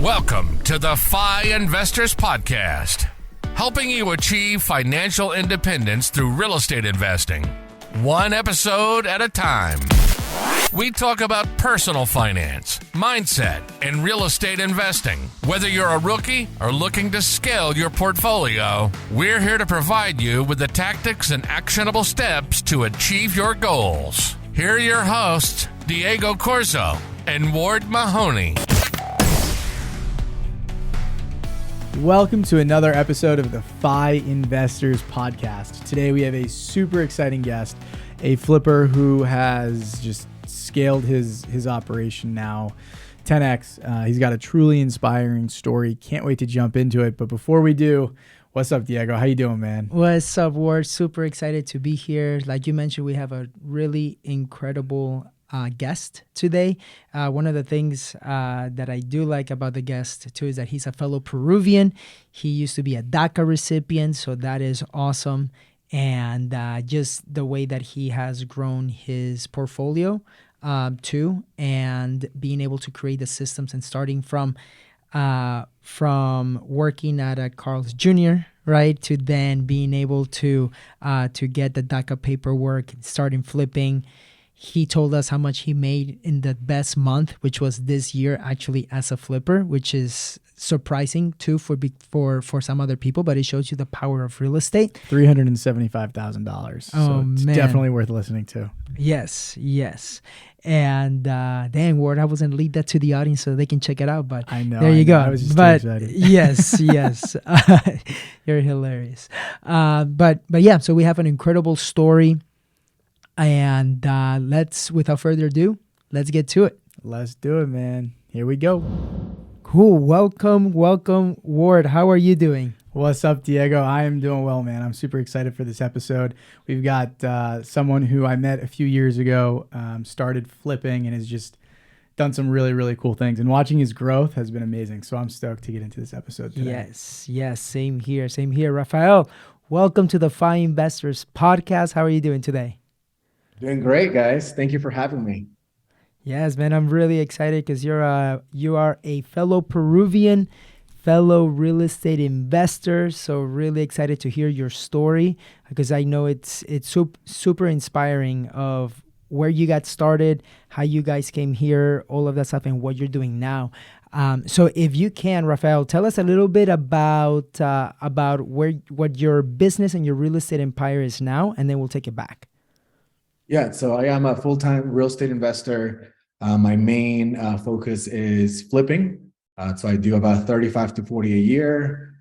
Welcome to the FI Investors Podcast, helping you achieve financial independence through real estate investing, one episode at a time. We talk about personal finance, mindset, and real estate investing. Whether you're a rookie or looking to scale your portfolio, we're here to provide you with the tactics and actionable steps to achieve your goals. Here are your hosts, Diego Corzo and Ward Mahoney. Welcome to another episode of the FI Investors Podcast. Today we have a super exciting guest, a flipper who has just scaled his operation now 10x. He's got a truly inspiring story. Can't wait to jump into it. But before we do, what's up, Diego? How you doing, man? What's up, Ward? Super excited to be here. Like you mentioned, we have a really incredible guest today. One of the things that I do like about the guest too is that he's a fellow Peruvian. He used to be a DACA recipient, so that is awesome. And just the way that he has grown his portfolio too, and being able to create the systems and starting from working at a Carl's Jr., right, to then being able to get the DACA paperwork, starting flipping. He told us how much he made in the best month, which was this year actually as a flipper, which is surprising too for some other people, but it shows you the power of real estate. $375,000. Oh, so it's man. definitely worth listening to. Yes. And dang, Ward, I was going to lead that to the audience so they can check it out, but I know. there you go. I was just too excited. Yes. You're hilarious. But yeah, so we have an incredible story. And without further ado, let's get to it. Let's do it, man. Here we go. Cool. Welcome, Ward. How are you doing? What's up, Diego? I am doing well, man. I'm super excited for this episode. We've got someone who I met a few years ago, started flipping, and has just done some really, really cool things. And watching his growth has been amazing. So I'm stoked to get into this episode today. Yes. Same here. Rafael, welcome to the FI Investors Podcast. How are you doing today? Doing great, guys. Thank you for having me. Yes, man. I'm really excited because you are a fellow Peruvian, fellow real estate investor. So really excited to hear your story because I know it's super inspiring of where you got started, how you guys came here, all of that stuff, and what you're doing now. So if you can, Rafael, tell us a little bit about what your business and your real estate empire is now, and then we'll take it back. Yeah, so I am a full-time real estate investor. My main focus is flipping. So I do about 35 to 40 a year.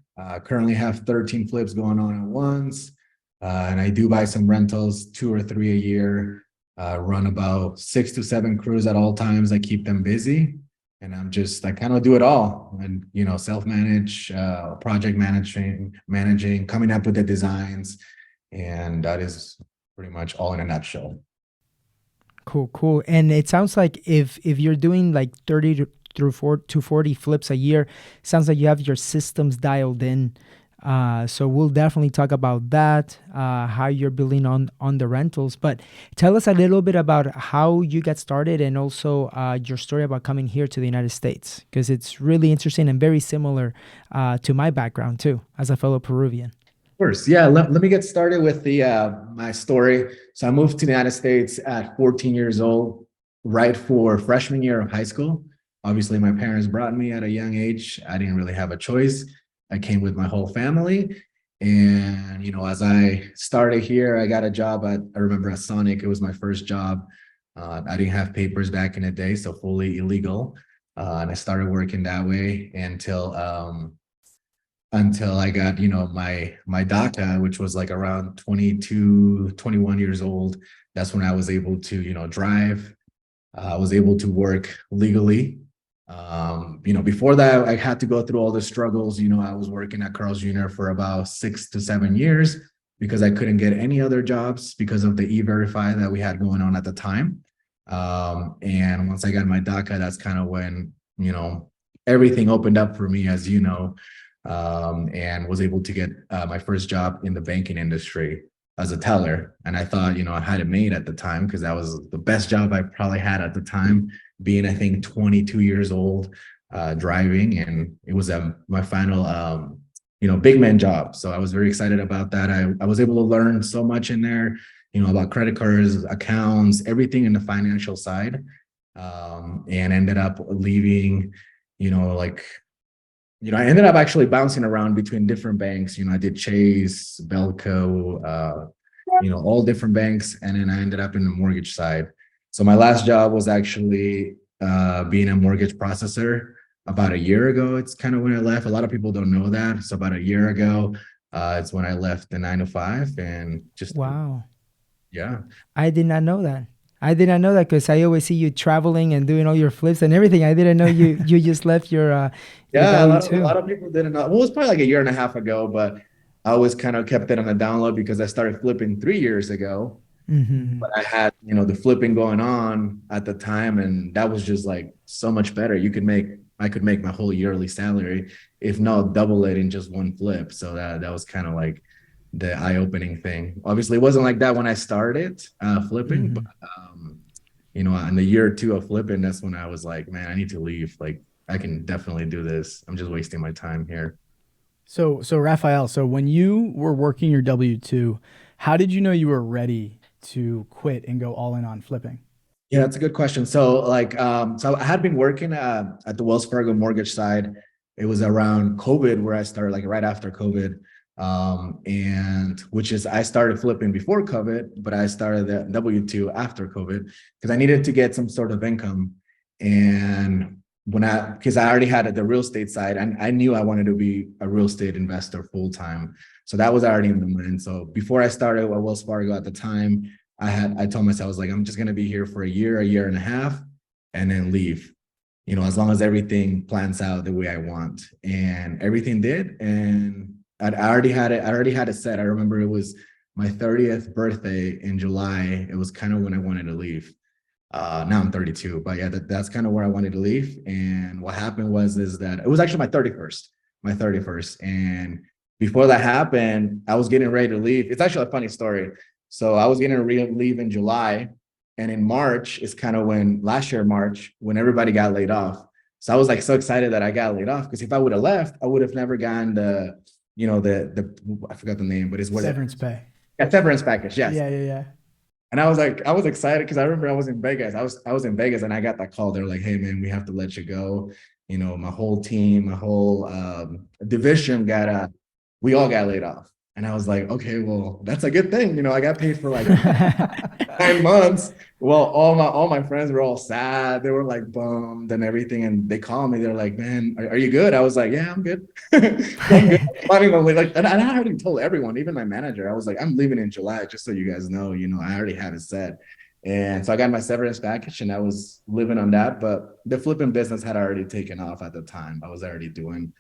Currently have 13 flips going on at once. And I do buy some rentals, 2 or 3 a year. Run about 6 to 7 crews at all times. I keep them busy. And I kind of do it all. And, self-manage, project managing, coming up with the designs. And that is pretty much all in a nutshell. Cool. And it sounds like if you're doing like 30 to 40 flips a year, sounds like you have your systems dialed in. So we'll definitely talk about that, how you're building on the rentals. But tell us a little bit about how you got started and also your story about coming here to the United States, because it's really interesting and very similar to my background too, as a fellow Peruvian. Of course. Yeah. Let me get started with my story. So I moved to the United States at 14 years old, right for freshman year of high school. Obviously, my parents brought me at a young age. I didn't really have a choice. I came with my whole family. And, as I started here, I got a job I remember at Sonic. It was my first job. I didn't have papers back in the day, so fully illegal. And I started working that way until I got, my DACA, which was like around 22, 21 years old. That's when I was able to, drive. I was able to work legally. Before that, I had to go through all the struggles. I was working at Carl's Jr. for about 6 to 7 years because I couldn't get any other jobs because of the E-Verify that we had going on at the time. And once I got my DACA, that's kind of when, everything opened up for me, as you know. And was able to get my first job in the banking industry as a teller. And I thought, I had it made at the time because that was the best job I probably had at the time, being, I think, 22 years old. driving, and it was my final big man job. So I was very excited about that. I was able to learn so much in there, about credit cards, accounts, everything in the financial side, and ended up leaving, I ended up actually bouncing around between different banks. I did Chase, Belco, all different banks. And then I ended up in the mortgage side. So my last job was actually being a mortgage processor about a year ago. It's kind of when I left. A lot of people don't know that. So about a year ago, it's when I left the 9 to 5 and just. Wow. Yeah. I did not know that. I did not know that because I always see you traveling and doing all your flips and everything. I didn't know you just left your yeah, a lot of people didn't know. Well, it was probably like a year and a half ago, but I always kind of kept it on the download because I started flipping 3 years ago. Mm-hmm. But I had, the flipping going on at the time, and that was just like so much better. I could make my whole yearly salary, if not double it in just one flip. So that was kind of like the eye-opening thing. Obviously, it wasn't like that when I started flipping, Mm-hmm. but in the year or two of flipping, that's when I was like, man, I need to leave. Like, I can definitely do this. I'm just wasting my time here. So Rafael, so when you were working your W-2, how did you know you were ready to quit and go all in on flipping? Yeah, that's a good question. So so I had been working at the Wells Fargo mortgage side. It was around COVID where I started, like right after COVID. And which is, I started flipping before COVID, but I started the W-2 after COVID because I needed to get some sort of income. And because I already had the real estate side, and I knew I wanted to be a real estate investor full time. So that was already in the mind. So before I started at Wells Fargo at the time, I told myself, I was like, I'm just going to be here for a year and a half, and then leave, as long as everything plans out the way I want. And everything did. And I already had it set. I remember it was my 30th birthday in July. It was kind of when I wanted to leave. Now I'm 32, but yeah, that's kind of where I wanted to leave. And what happened is that it was actually my 31st. And before that happened, I was getting ready to leave. It's actually a funny story. So I was getting ready to leave in July, and in March is kind of last year, March, when everybody got laid off. So I was like so excited that I got laid off, because if I would have left, I would have never gotten the I forgot the name, but it's what Severance pay. Yeah, severance package. Yes. Yeah. And I was excited because I remember I was in Vegas. I was in Vegas and I got that call. They're like, "Hey man, we have to let you go." My whole team, my whole division we all got laid off. And I was like, okay, well, that's a good thing. I got paid for like 9 months. Well, all my friends were all sad. They were like bummed and everything. And they called me. They're like, "Man, are you good?" I was like, "Yeah, I'm good." I'm good. And I already told everyone, even my manager. I was like, "I'm leaving in July, just so you guys know. I already have it set." And so I got my severance package, and I was living on that. But the flipping business had already taken off at the time. I was already doing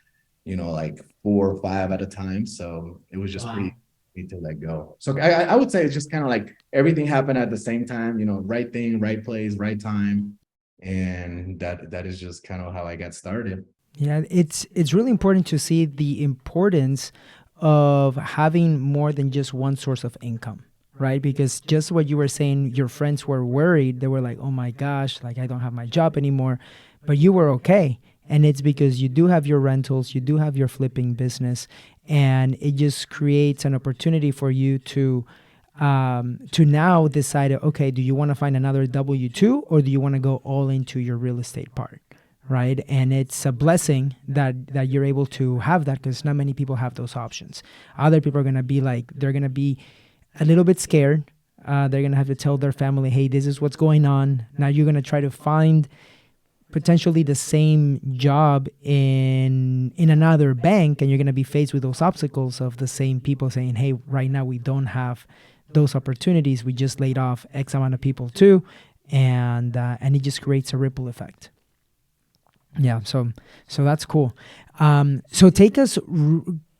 like 4 or 5 at a time. So it was just pretty easy to let go. So I would say it's just kind of like everything happened at the same time, right thing, right place, right time. And that is just kind of how I got started. Yeah, it's really important to see the importance of having more than just one source of income, right? Because just what you were saying, your friends were worried. They were like, "Oh my gosh, like I don't have my job anymore," but you were okay. And it's because you do have your rentals, you do have your flipping business, and it just creates an opportunity for you to now decide, okay, do you want to find another W-2 or do you want to go all into your real estate part, right? And it's a blessing that you're able to have that, because not many people have those options. Other people are going to be like, they're going to be a little bit scared. They're going to have to tell their family, "Hey, this is what's going on." Now you're going to try to find potentially the same job in another bank, and you're going to be faced with those obstacles of the same people saying, "Hey, right now we don't have those opportunities. We just laid off X amount of people too," and it just creates a ripple effect. Yeah, so that's cool. So take us,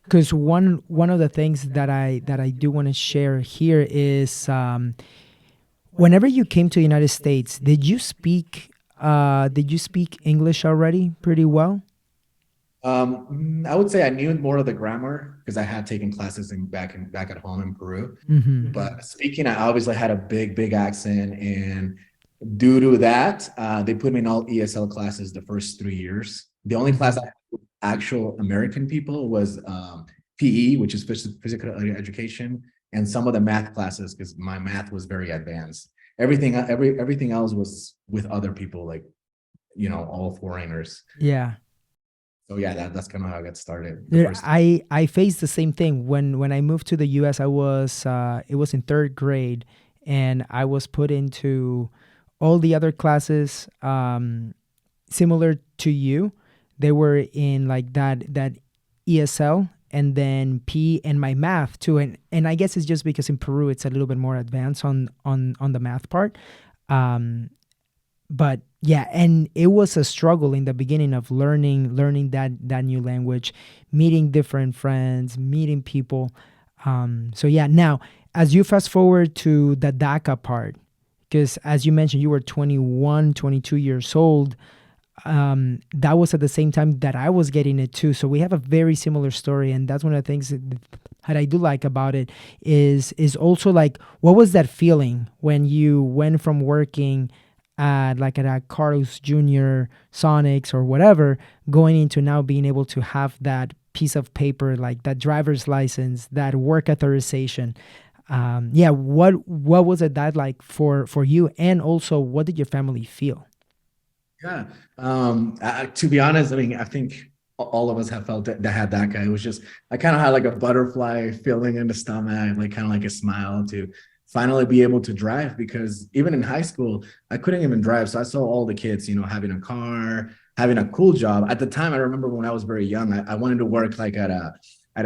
because one of the things that I do want to share here is whenever you came to the United States, did you speak English already pretty well? I would say I knew more of the grammar because I had taken classes back at home in Peru. Mm-hmm. But speaking, I obviously had a big accent, and due to that, they put me in all ESL classes the first 3 years. The only class I had with actual American people was PE, which is physical education, and some of the math classes because my math was very advanced. Everything else was with other people, like all foreigners. Yeah. So yeah, that's kind of how I got started. Dude, I faced the same thing when I moved to the US. I was it was in third grade, and I was put into all the other classes similar to you. They were in like that ESL, and then P and my math too. And I guess it's just because in Peru it's a little bit more advanced on the math part. But yeah, and it was a struggle in the beginning of learning that new language, meeting different friends, meeting people. So yeah, now as you fast forward to the DACA part, because as you mentioned, you were 21, 22 years old. That was at the same time that I was getting it too. So we have a very similar story, and that's one of the things that I do like about it is also like, what was that feeling when you went from working at a Carlos Jr., Sonics, or whatever, going into now being able to have that piece of paper, like that driver's license, that work authorization. Yeah, what was it that like for you, and also what did your family feel? Yeah. To be honest, I mean, I think all of us have felt that had that guy. It was just, I kind of had like a butterfly feeling in the stomach, like kind of like a smile to finally be able to drive, because even in high school, I couldn't even drive. So I saw all the kids, having a car, having a cool job. At the time, I remember when I was very young, I wanted to work like at a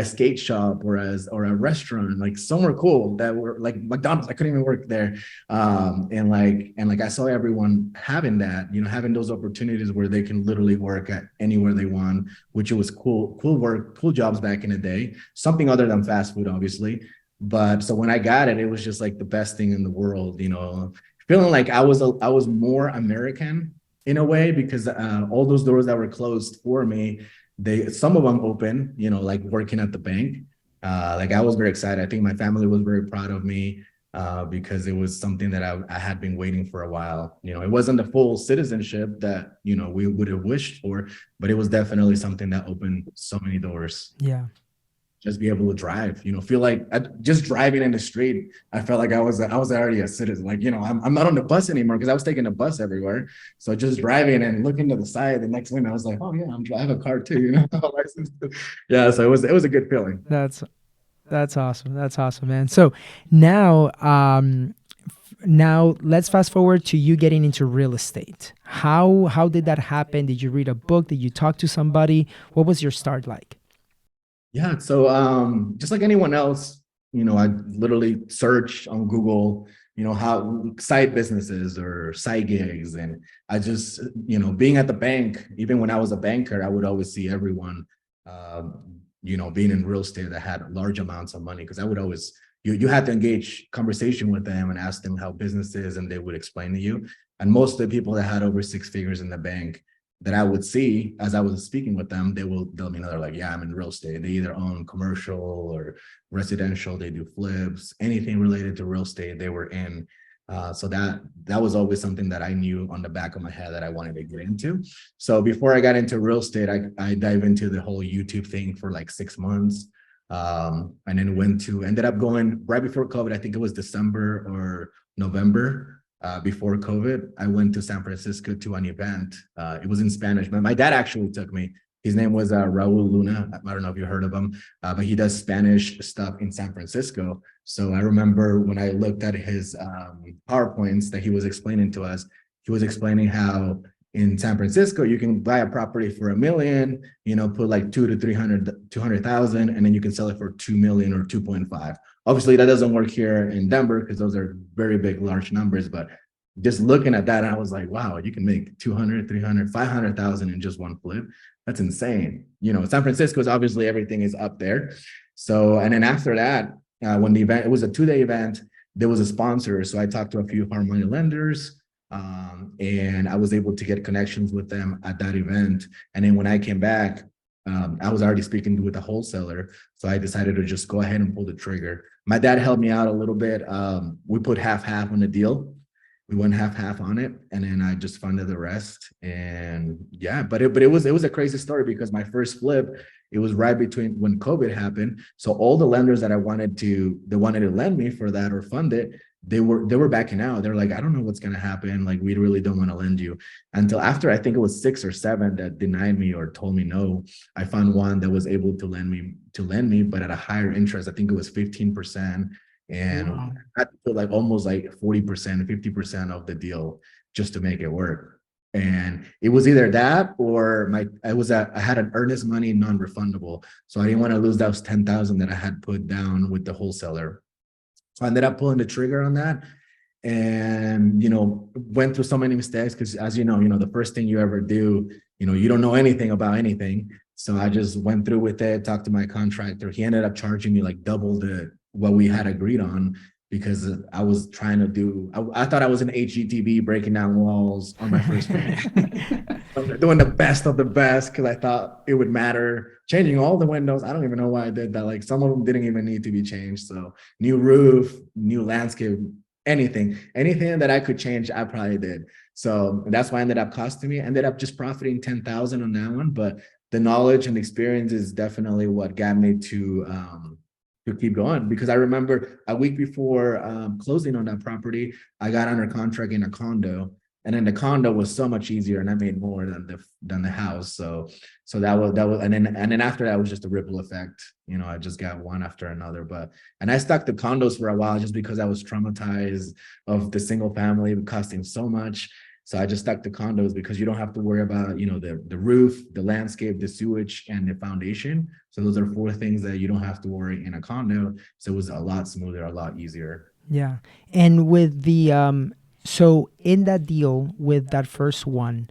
skate shop or a restaurant, like somewhere cool that were like McDonald's. I couldn't even work there. And I saw everyone having that, having those opportunities where they can literally work at anywhere they want, which it was cool work, cool jobs back in the day, something other than fast food, obviously. But so when I got it, it was just like the best thing in the world, feeling like I was more American in a way, because all those doors that were closed for me, some of them open, like working at the bank. Like I was very excited. I think my family was very proud of me because it was something that I had been waiting for a while. It wasn't the full citizenship that, we would have wished for, but it was definitely something that opened so many doors. Yeah. Just be able to drive, feel like just driving in the street, I felt like I was already a citizen. Like, I'm not on the bus anymore because I was taking the bus everywhere. So just driving and looking to the side, the next thing I was like, oh yeah, I have a car too, license too. Yeah. So it was a good feeling. That's awesome. That's awesome, man. So now, now let's fast forward to you getting into real estate. How did that happen? Did you read a book? Did you talk to somebody? What was your start like? Yeah. So just like anyone else, I literally search on Google, how side businesses or side gigs. And I just, being at the bank, even when I was a banker, I would always see everyone, being in real estate that had large amounts of money. Because I would always, you had to engage conversation with them and ask them how business is, and they would explain to you. And most of the people that had over 6 figures in the bank that I would see as I was speaking with them, they're like, yeah, I'm in real estate. They either own commercial or residential, they do flips, anything related to real estate they were in. So that was always something that I knew on the back of my head that I wanted to get into. So before I got into real estate, I dive into the whole YouTube thing for like 6 months. And then ended up going right before COVID. I think it was December or November. Before COVID, I went to San Francisco to an event. It was in Spanish, but my dad actually took me. His name was Raul Luna. I don't know if you heard of him, but he does Spanish stuff in San Francisco. So I remember when I looked at his PowerPoints that he was explaining to us, he was explaining how in San Francisco, you can buy a property for $1 million, put like 200,000, and then you can sell it for 2 million or 2.5. Obviously, that doesn't work here in Denver because those are very big, large numbers. But just looking at that, I was like, wow, you can make 200, 300, 500,000 in just one flip. That's insane. San Francisco is obviously everything is up there. So, and then after that, when the event, it was a 2-day event, there was a sponsor. So I talked to a few hard money lenders. And I was able to get connections with them at that event. And then when I came back, I was already speaking with a wholesaler. So I decided to just go ahead and pull the trigger. My dad helped me out a little bit. We put half on the deal. We went half on it, and then I just funded the rest. And yeah, but it was a crazy story because my first flip, it was right between when COVID happened. So all the lenders that they wanted to lend me for that or fund it, they were backing out. They're like, I don't know what's gonna happen. Like, we really don't want to lend you. Until after, I think it was 6 or 7 that denied me or told me no. I found one that was able to lend me, but at a higher interest. I think it was 15%. And Wow. I had to put like almost like 40%, 50% of the deal just to make it work. And it was either that or I had an earnest money non-refundable. So I didn't want to lose those 10,000 that I had put down with the wholesaler. So I ended up pulling the trigger on that, and went through so many mistakes because, as you know, the first thing you ever do, you don't know anything about anything. So I just went through with it, talked to my contractor. He ended up charging me like double what we had agreed on, because I was trying to I thought I was an HGTV breaking down walls on my first one. Doing the best of the best because I thought it would matter. Changing all the windows. I don't even know why I did that. Like, some of them didn't even need to be changed. So new roof, new landscape, anything that I could change, I probably did. So that's why it ended up costing me. I ended up just profiting 10,000 on that one. But the knowledge and experience is definitely what got me to keep going, because I remember a week before closing on that property, I got under contract in a condo, and then the condo was so much easier, and I made more than the house. So that was, and then after that was just a ripple effect. I just got one after another. And I stuck to condos for a while just because I was traumatized of the single family costing so much. So I just stuck to condos because you don't have to worry about, the roof, the landscape, the sewage, and the foundation. So those are 4 things that you don't have to worry in a condo. So it was a lot smoother, a lot easier. Yeah. And with the, so in that deal with that first one,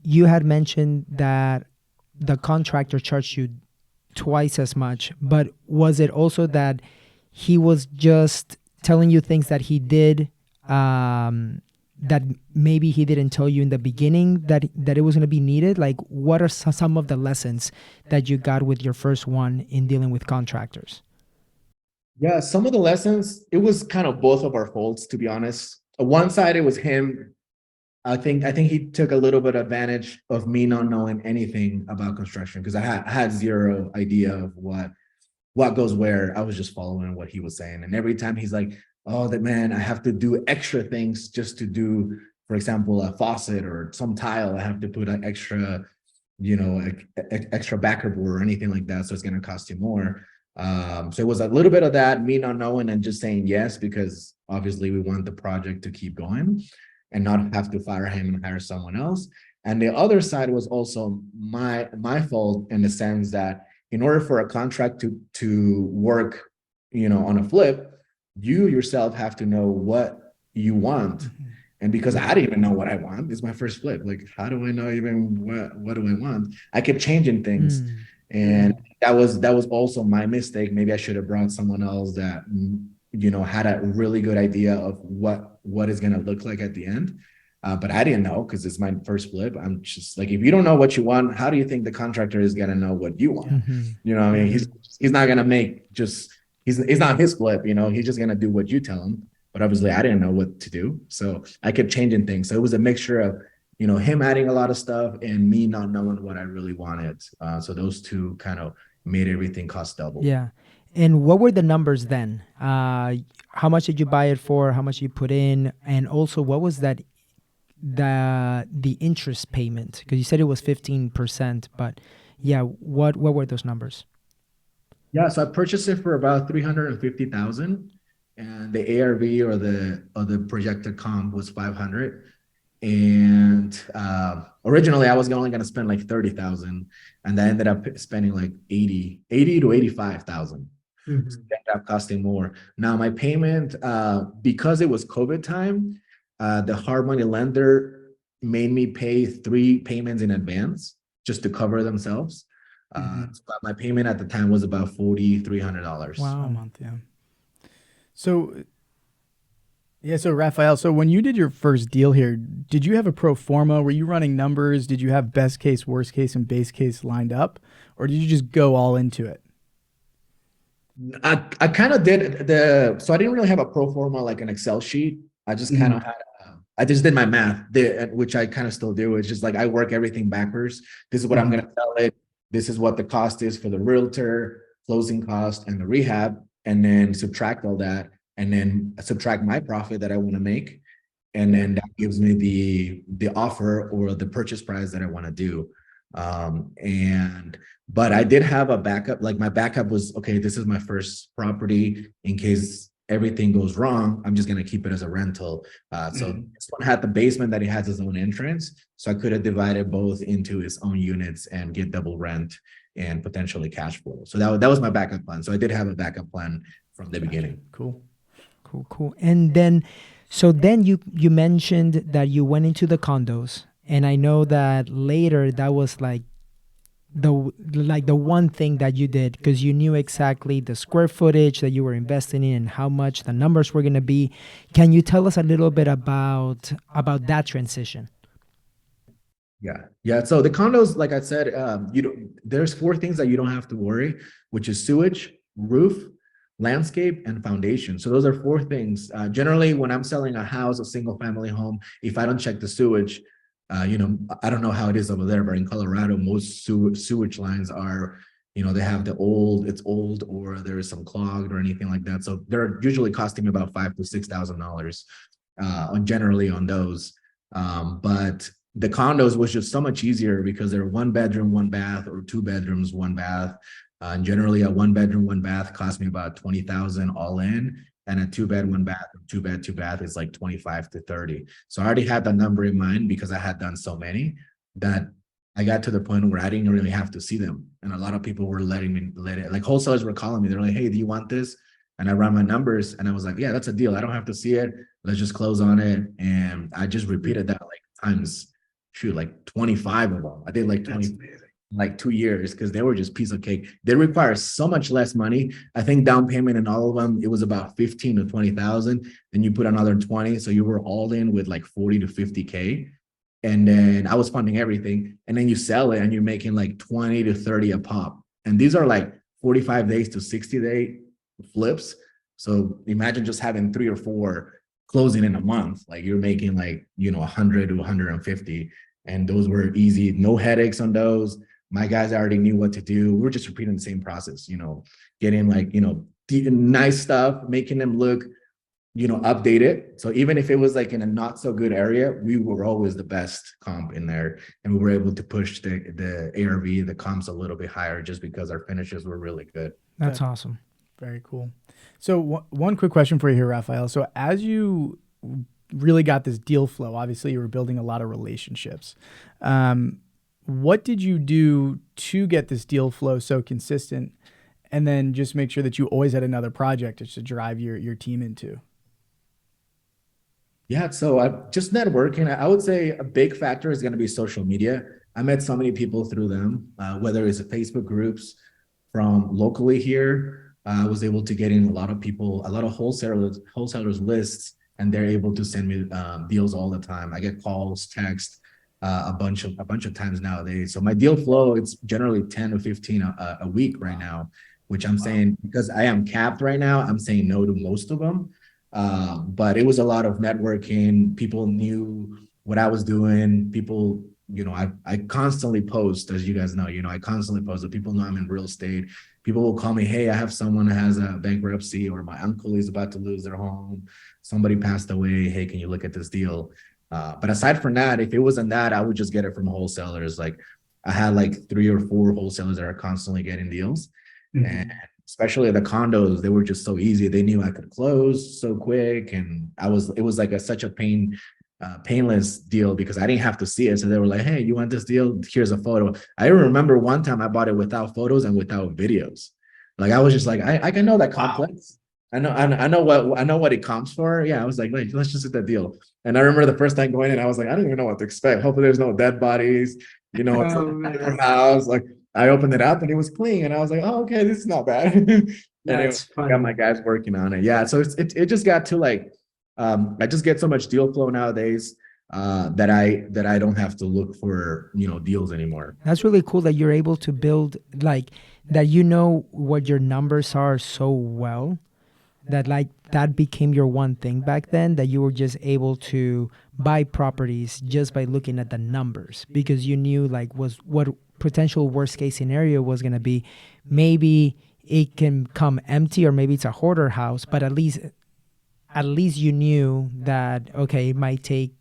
you had mentioned that the contractor charged you twice as much, but was it also that he was just telling you things that he did, that maybe he didn't tell you in the beginning that it was going to be needed? Like, what are some of the lessons that you got with your first one in dealing with contractors? Yeah, some of the lessons, it was kind of both of our faults, to be honest. On one side, it was him. I think he took a little bit of advantage of me not knowing anything about construction, because I had zero idea of what goes where. I was just following what he was saying. And every time he's like, oh, that man, I have to do extra things just to do, for example, a faucet or some tile. I have to put an extra, extra backer board or anything like that. So it's going to cost you more. So it was a little bit of that, me not knowing and just saying yes, because obviously we want the project to keep going and not have to fire him and hire someone else. And the other side was also my fault, in the sense that in order for a contract to work, on a flip, you yourself have to know what you want. Mm-hmm. And because I didn't even know what I want, it's my first flip. Like, how do I know even what do I want? I kept changing things. Mm. And that was also my mistake. Maybe I should have brought someone else that, had a really good idea of what is going to look like at the end. But I didn't know, because it's my first flip. I'm just like, if you don't know what you want, how do you think the contractor is going to know what you want? Mm-hmm. You know what I mean? He's not going to make just, he's not his flip, he's just going to do what you tell him. But obviously I didn't know what to do. So I kept changing things. So it was a mixture of, him adding a lot of stuff and me not knowing what I really wanted. So those two kind of made everything cost double. Yeah. And what were the numbers then? How much did you buy it for? How much you put in? And also, what was that, the interest payment? Because you said it was 15%, but yeah, what were those numbers? Yeah, so I purchased it for about $350,000, and the ARV or the projected comp was 500. And originally I was only going to spend like 30,000, and I ended up spending like 80 to 85,000. Mm-hmm. So it ended up costing more. Now my payment, because it was COVID time, the hard money lender made me pay 3 payments in advance just to cover themselves. So my payment at the time was about $4,300. Wow, a month, yeah. So Rafael, so when you did your first deal here, did you have a pro forma? Were you running numbers? Did you have best case, worst case, and base case lined up? Or did you just go all into it? I kind of did so I didn't really have a pro forma, like an Excel sheet. I just kind of had, I just did my math there, which I kind of still do. It's just like I work everything backwards. This is what I'm going to sell it. This is what the cost is for the realtor, closing cost, and the rehab, and then subtract all that, and then subtract my profit that I want to make, and then that gives me the offer or the purchase price that I want to do. But I did have a backup. Like my backup was, okay, this is my first property. In case everything goes wrong, I'm just going to keep it as a rental. So this one had the basement that it has its own entrance. So I could have divided both into its own units and get double rent and potentially cash flow. So that was my backup plan. So I did have a backup plan from the beginning. Cool. And then, so then you mentioned that you went into the condos, and I know that later that was like the one thing that you did, because you knew exactly the square footage that you were investing in and how much the numbers were going to be. Can you tell us a little bit about that transition? Yeah. So the condos, like I said, there's 4 things that you don't have to worry, which is sewage, roof, landscape, and foundation. So those are 4 things. Generally, when I'm selling a house, a single family home, if I don't check the sewage, I don't know how it is over there, but in Colorado, most sewage lines are, they have it's old, or there is some clogged or anything like that. So they're usually costing about $5,000 to $6,000 generally on those. But the condos was just so much easier because they're 1 bedroom, 1 bath, or 2 bedrooms, 1 bath. And generally a 1 bedroom, 1 bath cost me about $20,000 all in. And a 2 bed, 1 bath, or 2 bed, 2 bath is like 25 to 30. So I already had that number in mind because I had done so many that I got to the point where I didn't really have to see them. And a lot of people were letting me like wholesalers were calling me. They're like, hey, do you want this? And I ran my numbers and I was like, yeah, that's a deal. I don't have to see it. Let's just close on it. And I just repeated that like times, like 25 of them. I did like 20. Like 2 years, because they were just piece of cake. They require so much less money. I think down payment in all of them, it was about 15 to 20,000. Then you put another 20. So you were all in with like 40 to 50K. And then I was funding everything. And then you sell it and you're making like 20 to 30 a pop. And these are like 45 days to 60-day flips. So imagine just having 3 or 4 closing in a month. Like you're making like, 100 to 150. And those were easy. No headaches on those. My guys already knew what to do. We were just repeating the same process, getting like, nice stuff, making them look, updated. So even if it was like in a not so good area, we were always the best comp in there. And we were able to push the ARV, the comps a little bit higher just because our finishes were really good. That's awesome. Very cool. So one quick question for you here, Rafael. So as you really got this deal flow, obviously you were building a lot of relationships. What did you do to get this deal flow so consistent, and then just make sure that you always had another project to drive your team into? Yeah, so just networking. I would say a big factor is going to be social media. I met so many people through them, whether it's Facebook groups from locally here. I was able to get in a lot of people, a lot of wholesalers lists, and they're able to send me deals all the time. I get calls, texts, a bunch of times nowadays. So my deal flow, it's generally 10 to 15 a week right now, which I'm saying, because I am capped right now, I'm saying no to most of them. But it was a lot of networking. People knew what I was doing. People, I constantly post, as you guys know, I constantly post that people know I'm in real estate. People will call me, hey, I have someone that has a bankruptcy, or my uncle is about to lose their home. Somebody passed away. Hey, can you look at this deal? But aside from that, if it wasn't that, I would just get it from wholesalers. Like I had like 3 or 4 wholesalers that are constantly getting deals. And especially the condos, they were just so easy. They knew I could close so quick. And it was like such a painless deal because I didn't have to see it. So they were like, hey, you want this deal? Here's a photo. I remember one time I bought it without photos and without videos. Like I was just like, I can know that complex. I know what it comps for. Yeah, I was like, let's just get that deal. And I remember the first time going in, I was like, I don't even know what to expect. Hopefully there's no dead bodies, it's a house. Like I opened it up and it was clean. And I was like, oh, okay, this is not bad. And I got my guys working on it. Yeah. So it just got to like, I just get so much deal flow nowadays that I don't have to look for, deals anymore. That's really cool that you're able to build like that, what your numbers are so well, that like that became your one thing back then, that you were just able to buy properties just by looking at the numbers, because you knew like was what potential worst case scenario was going to be. Maybe it can come empty, or maybe it's a hoarder house, but at least you knew that, okay, it might take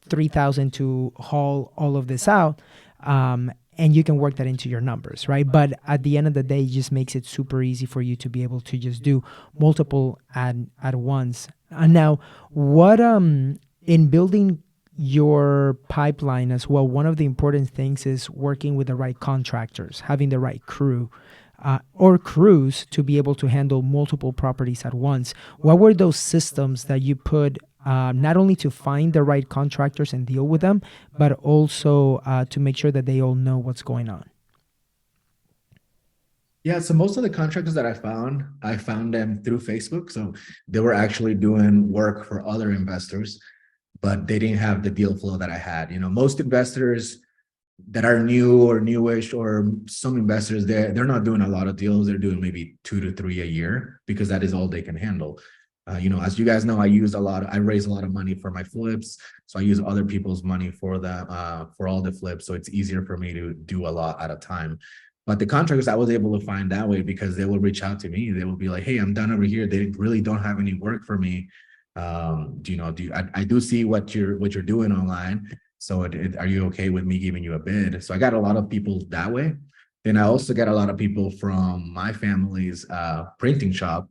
3,000 to haul all of this out, and you can work that into your numbers, right? But at the end of the day, it just makes it super easy for you to be able to just do multiple at once. Now, what in building your pipeline as well, one of the important things is working with the right contractors, having the right crew. Or crews to be able to handle multiple properties at once. What were those systems that you put not only to find the right contractors and deal with them, but also to make sure that they all know what's going on? Yeah, so most of the contractors that I found them through Facebook. So they were actually doing work for other investors, but they didn't have the deal flow that I had. Most investors that are new or newish, or some investors, they're not doing a lot of deals. They're doing maybe 2 to 3 a year, because that is all they can handle. As you guys know, I raise a lot of money for my flips. So I use other people's money for all the flips. So it's easier for me to do a lot at a time. But the contractors I was able to find that way, because they will reach out to me. They will be like, hey, I'm done over here. They really don't have any work for me. I do see what you're doing online. So are you okay with me giving you a bid? So I got a lot of people that way. Then I also got a lot of people from my family's printing shop.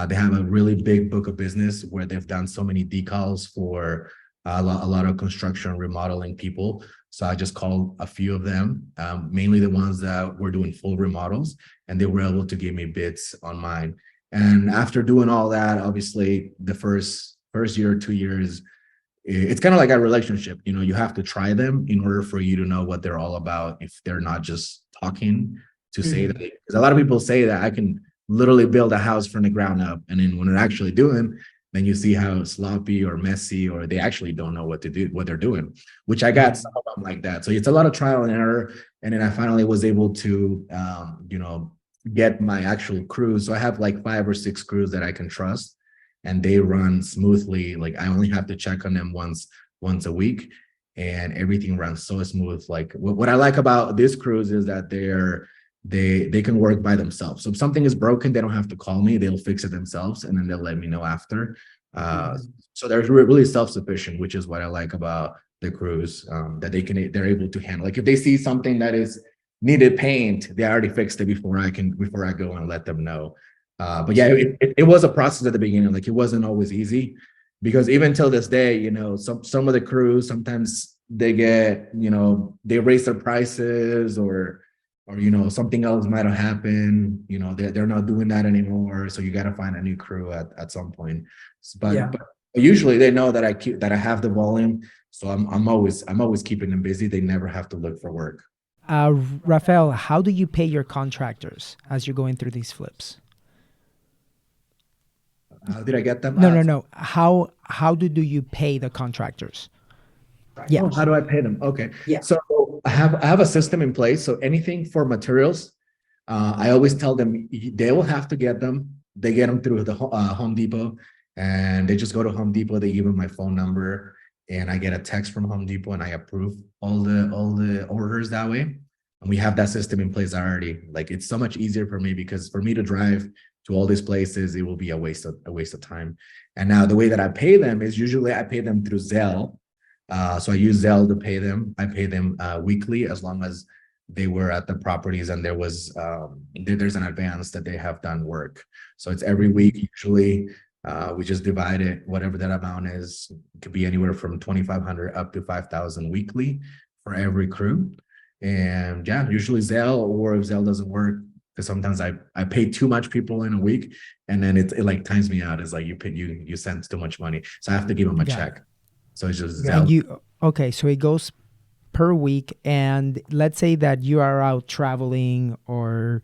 They have a really big book of business where they've done so many decals for a lot of construction remodeling people. So I just called a few of them, mainly the ones that were doing full remodels, and they were able to give me bids on mine. And after doing all that, obviously the first year or 2 years, it's kind of like a relationship. You have to try them in order for you to know what they're all about, if they're not just talking to say that. Because a lot of people say that I can literally build a house from the ground up, and then when they're actually doing, then you see how sloppy or messy, or they actually don't know what they're doing, which I got some of them like that. So it's a lot of trial and error. And then I finally was able to get my actual crews. So I have like 5 or 6 crews that I can trust, and they run smoothly. Like I only have to check on them once a week, and everything runs so smooth. Like what I like about this crews is that they can work by themselves. So if something is broken, they don't have to call me. They'll fix it themselves, and then they'll let me know after. So they're really self-sufficient, which is what I like about the crews, that they're able to handle. Like if they see something that is needed paint, they already fixed it before I go and let them know. But yeah, it was a process at the beginning. Like it wasn't always easy, because even till this day, some of the crews, sometimes they get, they raise their prices, or something else might have happened. They're not doing that anymore. So you got to find a new crew at some point. But usually they know that I have the volume. So I'm always keeping them busy. They never have to look for work. Rafael, how do you pay your contractors as you're going through these flips? How did I get them? No. How do you pay the contractors? Yeah. How do I pay them? Okay. Yeah. So I have a system in place. So anything for materials, I always tell them they will have to get them. They get them through the Home Depot, and they just go to Home Depot. They give them my phone number, and I get a text from Home Depot, and I approve all the orders that way. And we have that system in place already. Like it's so much easier for me, because for me to drive to all these places, it will be a waste of time. And now the way that I pay them is usually I pay them through Zelle. So I use Zelle to pay them. I pay them weekly, as long as they were at the properties and there's an advance that they have done work. So it's every week. Usually we just divide it, whatever that amount is. It could be anywhere from $2,500 up to $5,000 weekly for every crew. And yeah, usually Zelle, or if Zelle doesn't work, because sometimes I pay too much people in a week, and then it like times me out. It's like you sent too much money, so I have to give them a check. So it's just okay. So it goes per week, and let's say that you are out traveling, or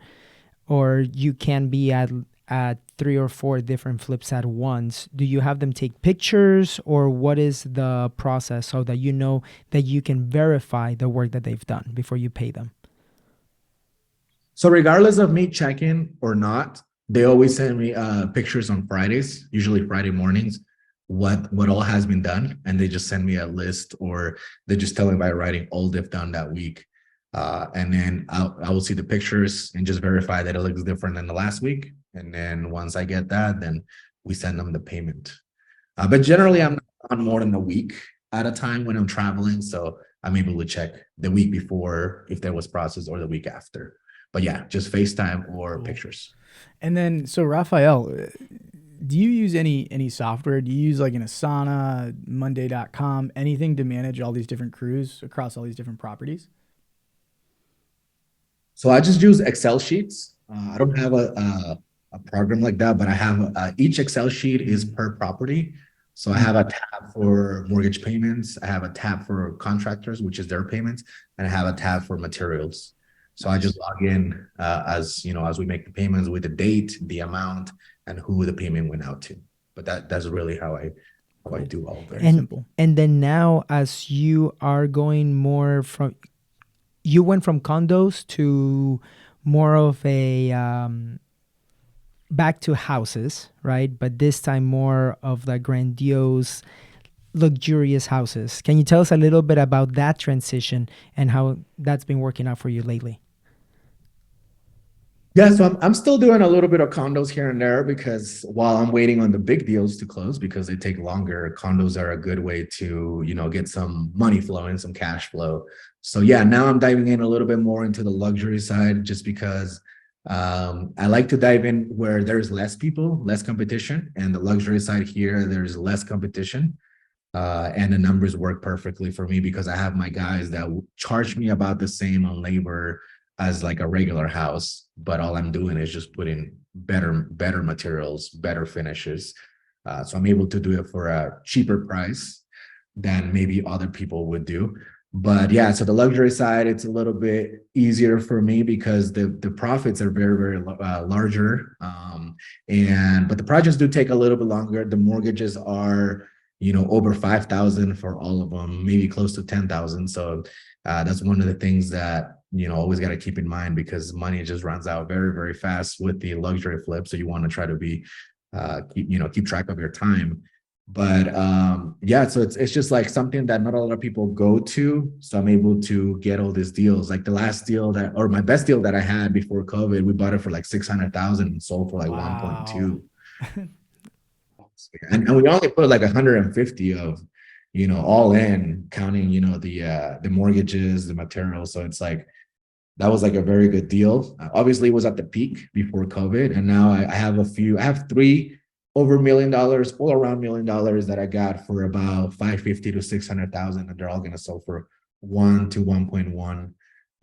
you can be at 3 or 4 different flips at once. Do you have them take pictures, or what is the process, so that you know that you can verify the work that they've done before you pay them? So regardless of me checking or not, They always send me pictures on Fridays, usually Friday mornings, what all has been done, and they just send me a list, or they just tell me by writing all they've done that week. And then I will see the pictures and just verify that it looks different than the last week. And then once I get that, then we send them the payment. But generally, I'm not on more than a week at a time when I'm traveling, so I'm able to check the week before if there was process or the week after. But yeah, just FaceTime or Cool. pictures. And then, so Rafael, do you use any software? Do you use like an Asana, Monday.com, anything to manage all these different crews across all these different properties? So I just use Excel sheets. I don't have a program like that, but I have each Excel sheet is per property. So I have a tab for mortgage payments. I have a tab for contractors, which is their payments, and I have a tab for materials. So I just log in as you know, as we make the payments with the date, the amount, and who the payment went out to. But that's really how I do all of it. Very simple. And then now, as you are going more from, you went from condos to more of a back to houses, right? But this time more of the grandiose, luxurious houses. Can you tell us a little bit about that transition and how that's been working out for you lately? Yeah, so I'm still doing a little bit of condos here and there, because while I'm waiting on the big deals to close, because they take longer, condos are a good way to, you know, get some money flowing, some cash flow. So yeah, now I'm diving in a little bit more into the luxury side, just because I like to dive in where there's less people, less competition, and the luxury side here, there's less competition. And the numbers work perfectly for me because I have my guys that charge me about the same on labor as like a regular house, but all I'm doing is just putting better materials, better finishes. So I'm able to do it for a cheaper price than maybe other people would do. But yeah, so the luxury side, it's a little bit easier for me because the profits are very larger. But the projects do take a little bit longer. The mortgages are, you know, over 5,000 for all of them, maybe close to 10,000. So that's one of the things that, you know, always got to keep in mind, because money just runs out very fast with the luxury flip. So you want to try to be, keep track of your time. But yeah, so it's just like something that not a lot of people go to. So I'm able to get all these deals. Like the last deal or my best deal that I had before COVID, we bought it for like 600,000 and sold for like 1.2. And we only put like 150 of, you know, all in, counting, you know, the mortgages, the materials. So it's like, that was like a very good deal. Obviously, it was at the peak before COVID. And now I have 3 over $1 million, all around $1 million that I got for about 550 to 600,000. And they're all going to sell for 1 to 1.1.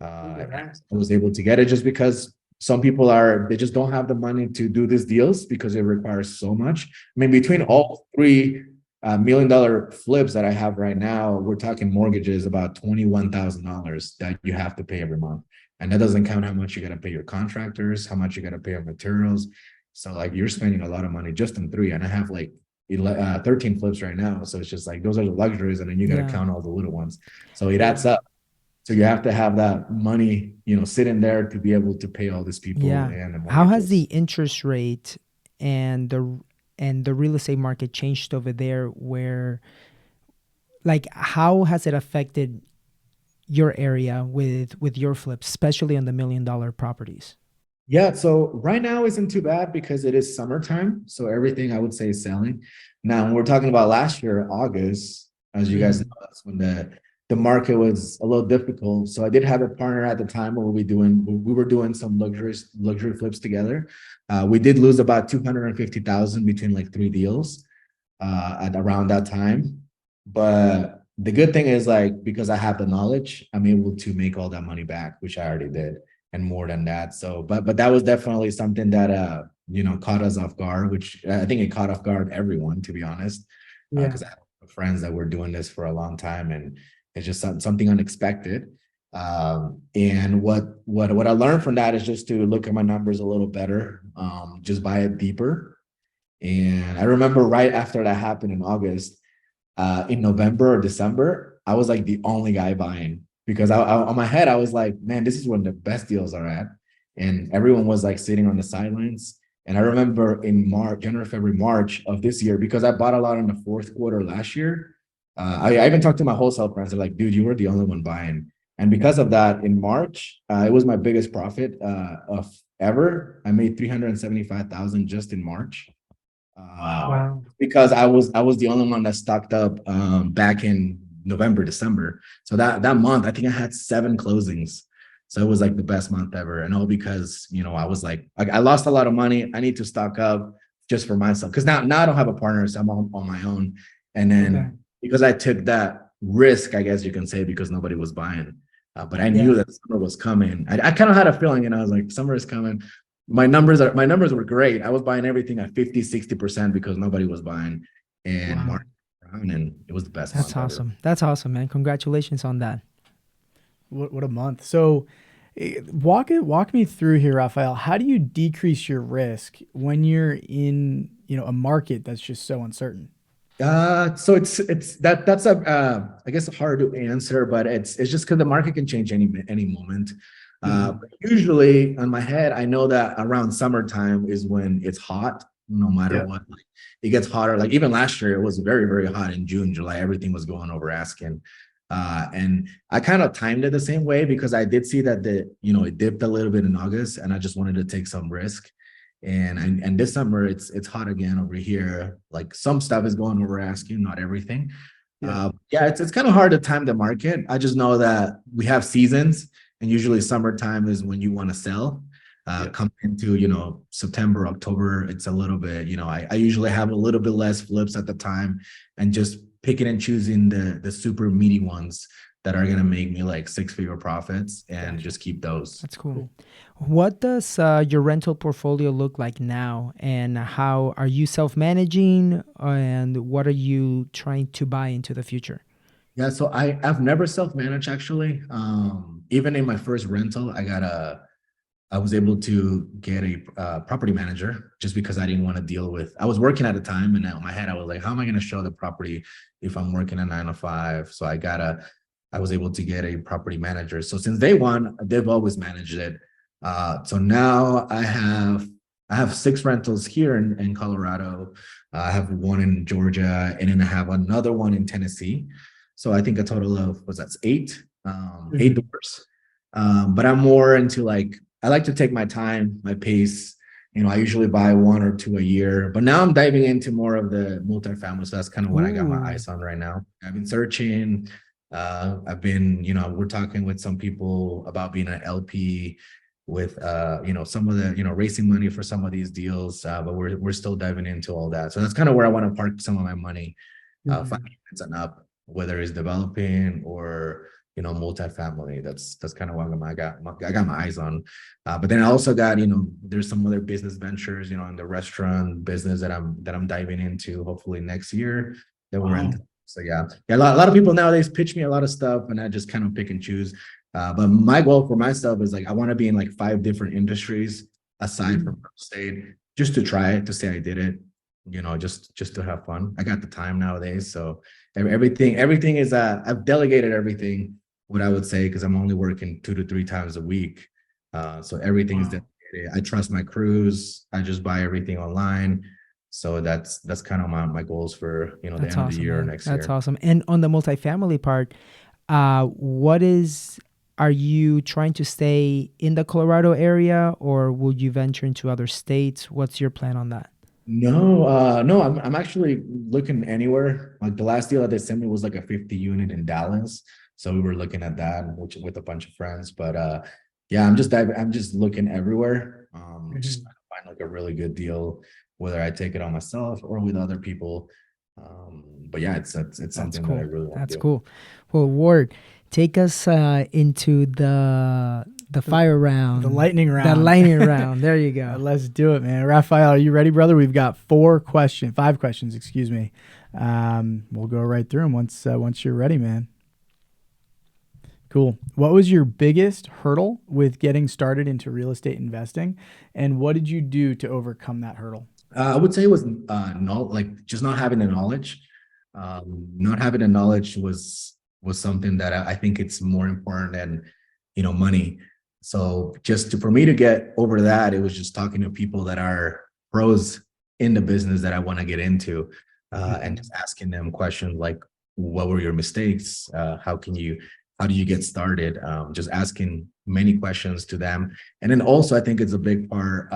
I was able to get it just because some people they just don't have the money to do these deals because it requires so much. I mean, between all 3 $1 million flips that I have right now, we're talking mortgages about $21,000 that you have to pay every month. And that doesn't count how much you got to pay your contractors, how much you got to pay on materials. So like you're spending a lot of money just in 3. And I have like 13 flips right now. So it's just like, those are the luxuries. And then you got to count all the little ones. So it adds up. So you have to have that money, you know, sitting there to be able to pay all these people. Yeah. And how has the interest rate and the real estate market changed over there? Where, like, how has it affected your area with your flips, especially on the $1 million properties? Yeah, so right now isn't too bad because it is summertime. So everything I would say is selling. Now, when we're talking about last year, August, as you guys know, that's when the market was a little difficult. So I did have a partner at the time where we were doing some luxury flips together. We did lose about 250,000 between like 3 deals at around that time. But the good thing is, like, because I have the knowledge, I'm able to make all that money back, which I already did, and more than that. So, but that was definitely something that caught us off guard, which I think it caught off guard everyone, to be honest, because I have friends that were doing this for a long time, and it's just something unexpected. And what I learned from that is just to look at my numbers a little better, just buy it deeper. And I remember right after that happened in August, in November or December, I was like the only guy buying, because I on my head, I was like, man, this is when the best deals are at. And everyone was like sitting on the sidelines. And I remember in March, January, February, March of this year, because I bought a lot in the fourth quarter last year. I even talked to my wholesale friends. They're like, dude, you were the only one buying. And because of that, in March, it was my biggest profit of ever. I made 375,000 just in March. Wow. Because I was the only one that stocked up back in November, December. So that month, I think I had 7 closings. So it was like the best month ever. And all because, I was like, I lost a lot of money. I need to stock up just for myself. Because now I don't have a partner, so I'm on my own. And then because I took that risk, I guess you can say, because nobody was buying. But I knew that summer was coming. I kind of had a feeling, and I was like, summer is coming. My numbers were great. I was buying everything at 50, 60% because nobody was buying. And March around, and it was the best. That's awesome. Ever. That's awesome, man. Congratulations on that. What a month. So walk me through here, Rafael. How do you decrease your risk when you're in, a market that's just so uncertain? So that's I guess hard to answer, but it's just because the market can change any moment. But usually on my head, I know that around summertime is when it's hot, no matter what. Like, it gets hotter. Like even last year, it was very, very hot in June, July. Everything was going over asking. And I kind of timed it the same way because I did see that it dipped a little bit in August, and I just wanted to take some risk. And this summer it's hot again over here. Like some stuff is going over asking, not everything. It's kind of hard to time the market. I just know that we have seasons, and usually summertime is when you want to sell. Come into September, October, it's a little bit, I usually have a little bit less flips at the time, and just picking and choosing the super meaty ones that are going to make me like 6-figure profits, and just keep those. That's cool. What does your rental portfolio look like now, and how are you self-managing, and what are you trying to buy into the future? Yeah, so I've never self-managed actually. Even in my first rental, I was able to get a property manager just because I didn't want to deal with, I was working at a time, and in my head I was like, how am I going to show the property if I'm working a 9 to 5? So I was able to get a property manager. So since day one, they've always managed it. So now I have 6 rentals here in Colorado. I have 1 in Georgia, and then I have another 1 in Tennessee. So I think a total of, that's 8 doors. But I'm more into I like to take my time, my pace. I usually buy 1 or 2 a year, but now I'm diving into more of the multifamily. So that's kind of what I got my eyes on right now. I've been searching. I've been, we're talking with some people about being an LP with, some of the, raising money for some of these deals. But we're still diving into all that. So that's kind of where I want to park some of my money, 5 units and up, whether it's developing or, multifamily. That's kind of what I got my eyes on. But then I also got, there's some other business ventures, in the restaurant business that I'm diving into hopefully next year that we're in. So a lot of people nowadays pitch me a lot of stuff, and I just kind of pick and choose. But my goal for myself is I want to be in 5 different industries aside from real estate, just to try it, to say I did it, just to have fun. I got the time nowadays. So everything is, I've delegated everything, what I would say, because I'm only working 2 to 3 times a week. So everything is delegated. I trust my crews. I just buy everything online. So that's kind of my goals for, the end of the year or next year. That's awesome. And on the multifamily part, are you trying to stay in the Colorado area, or will you venture into other states? What's your plan on that? No, I'm actually looking anywhere. Like the last deal that they sent me was like a 50 unit in Dallas. So we were looking at that with a bunch of friends, but I'm just looking everywhere. Just trying to find a really good deal, whether I take it on myself or with other people. But it's something cool. that I really want to do. That's cool. Well, Ward, take us into the fire round. The lightning round. The lightning round. There you go. Let's do it, man. Rafael, are you ready, brother? We've got 5 questions, excuse me. We'll go right through them once you're ready, man. Cool. What was your biggest hurdle with getting started into real estate investing, and what did you do to overcome that hurdle? I would say it was just not having the knowledge. Not having the knowledge was something that I think it's more important than money. So for me to get over that, it was just talking to people that are pros in the business that I want to get into, and just asking them questions like, what were your mistakes? How do you get started? Just asking many questions to them. And then also, I think it's a big part,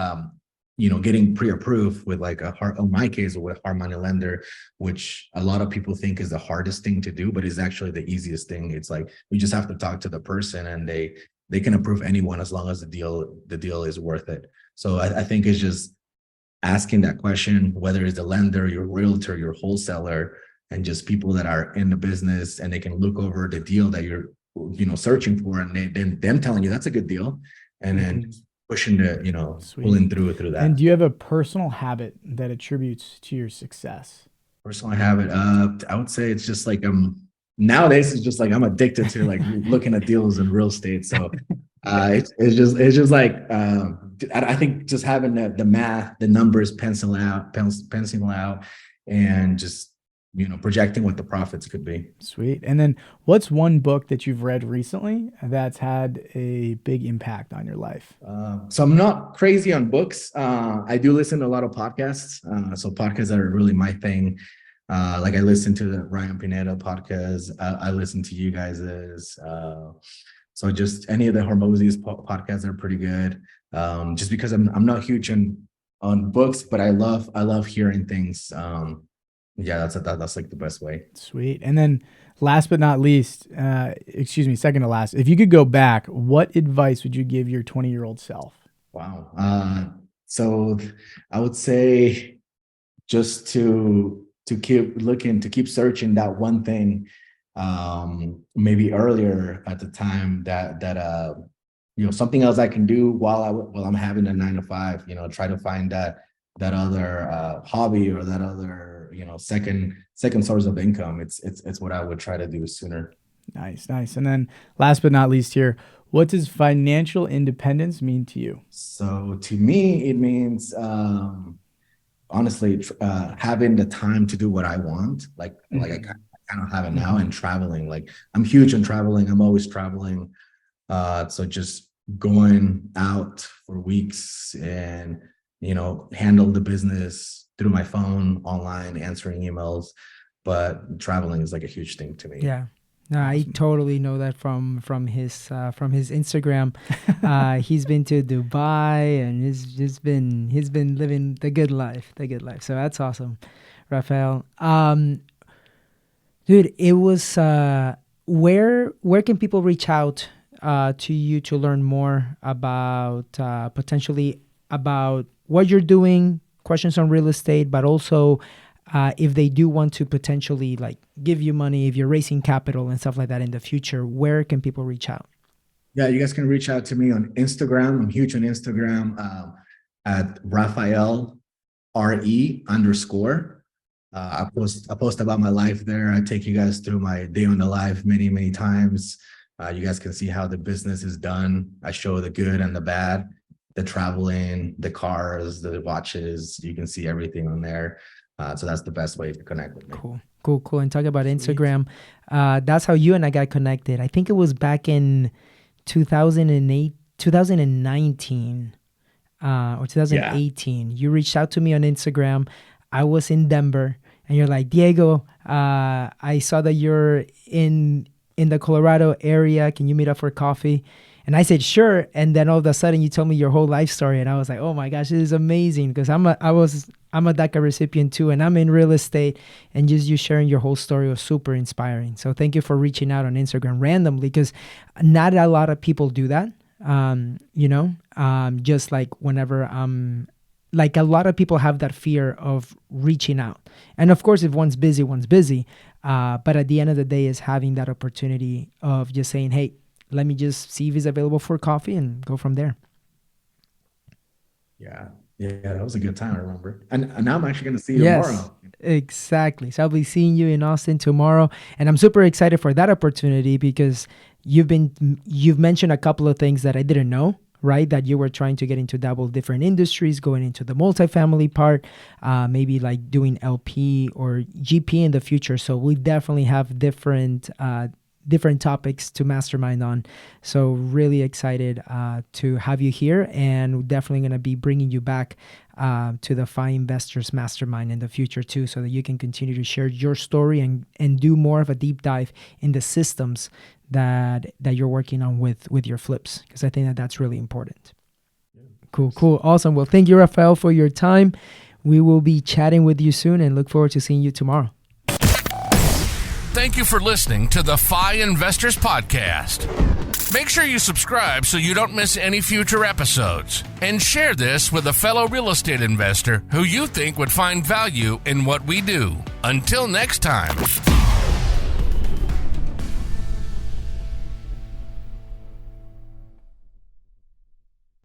getting pre-approved with like in my case, with hard money lender, which a lot of people think is the hardest thing to do, but is actually the easiest thing. It's like, we just have to talk to the person and they can approve anyone as long as the deal is worth it. So I think it's just asking that question, whether it's the lender, your realtor, your wholesaler, and just people that are in the business, and they can look over the deal that you're, searching for, and then them telling you that's a good deal, and then pushing pulling through that. And do you have a personal habit that attributes to your success? Personal habit, I would say it's just like nowadays it's just like I'm addicted to like looking at deals in real estate. So it's just like I think just having the math, the numbers penciling out, and just projecting what the profits could be. Sweet. And then what's one book that you've read recently that's had a big impact on your life? So I'm not crazy on books. I do listen to a lot of podcasts. So podcasts are really my thing. Like I listen to the Ryan Pineda podcast. I listen to you guys's. So just any of the Hormozi's podcasts are pretty good. Just because I'm not huge on books, but I love hearing things. Yeah, that's like the best way. Sweet. And then last but not least, second to last, if you could go back, what advice would you give your 20-year-old self? Wow. So I would say just to keep looking, to keep searching that one thing, maybe earlier at the time that something else I can do while I'm having a 9 to 5, try to find that other hobby or that other second source of income. It's what I would try to do sooner. Nice. And then last but not least here, what does financial independence mean to you? So to me, it means honestly having the time to do what I want. Like I kind of have it now, and traveling. Like I'm huge on traveling. I'm always traveling. So just going out for weeks and handle the business through my phone, online, answering emails, but traveling is like a huge thing to me. Yeah. No, I totally know that from his Instagram. He's been to Dubai, and he's been living the good life. So that's awesome, Rafael. Dude, it was where can people reach out to you to learn more about potentially about what you're doing, questions on real estate, but also if they do want to potentially like give you money, if you're raising capital and stuff like that in the future, where can people reach out? Yeah, you guys can reach out to me on Instagram. I'm huge on Instagram at Rafael RE _. I post about my life there. I take you guys through my day on the life many times. You guys can see how the business is done. I show the good and the bad, the traveling, the cars, the watches. You can see everything on there. So that's the best way to connect with me. Cool. And talk about Instagram. That's how you and I got connected. I think it was back in 2019 or 2018. Yeah. You reached out to me on Instagram. I was in Denver, and you're like, Diego, I saw that you're in the Colorado area. Can you meet up for coffee? And I said, sure. And then all of a sudden you told me your whole life story. And I was like, oh my gosh, this is amazing. Because I'm a DACA recipient too. And I'm in real estate. And just you sharing your whole story was super inspiring. So thank you for reaching out on Instagram randomly. Because not a lot of people do that. Just like whenever like a lot of people have that fear of reaching out. And of course, if one's busy. But at the end of the day is having that opportunity of just saying, hey, let me just see if he's available for coffee and go from there. Yeah, that was a good time, I remember. And now I'm actually going to see you tomorrow. Exactly. So I'll be seeing you in Austin tomorrow. And I'm super excited for that opportunity because you've mentioned a couple of things that I didn't know, right? That you were trying to get into double different industries, going into the multifamily part, maybe like doing LP or GP in the future. So we definitely have different different topics to mastermind on. So really excited to have you here, and definitely going to be bringing you back to the FI Investors Mastermind in the future too, so that you can continue to share your story and do more of a deep dive in the systems that you're working on with your flips, because I think that's really important. Cool. Awesome. Well, thank you, Rafael, for your time. We will be chatting with you soon and look forward to seeing you tomorrow. Thank you for listening to the FI Investors Podcast. Make sure you subscribe so you don't miss any future episodes. And share this with a fellow real estate investor who you think would find value in what we do. Until next time.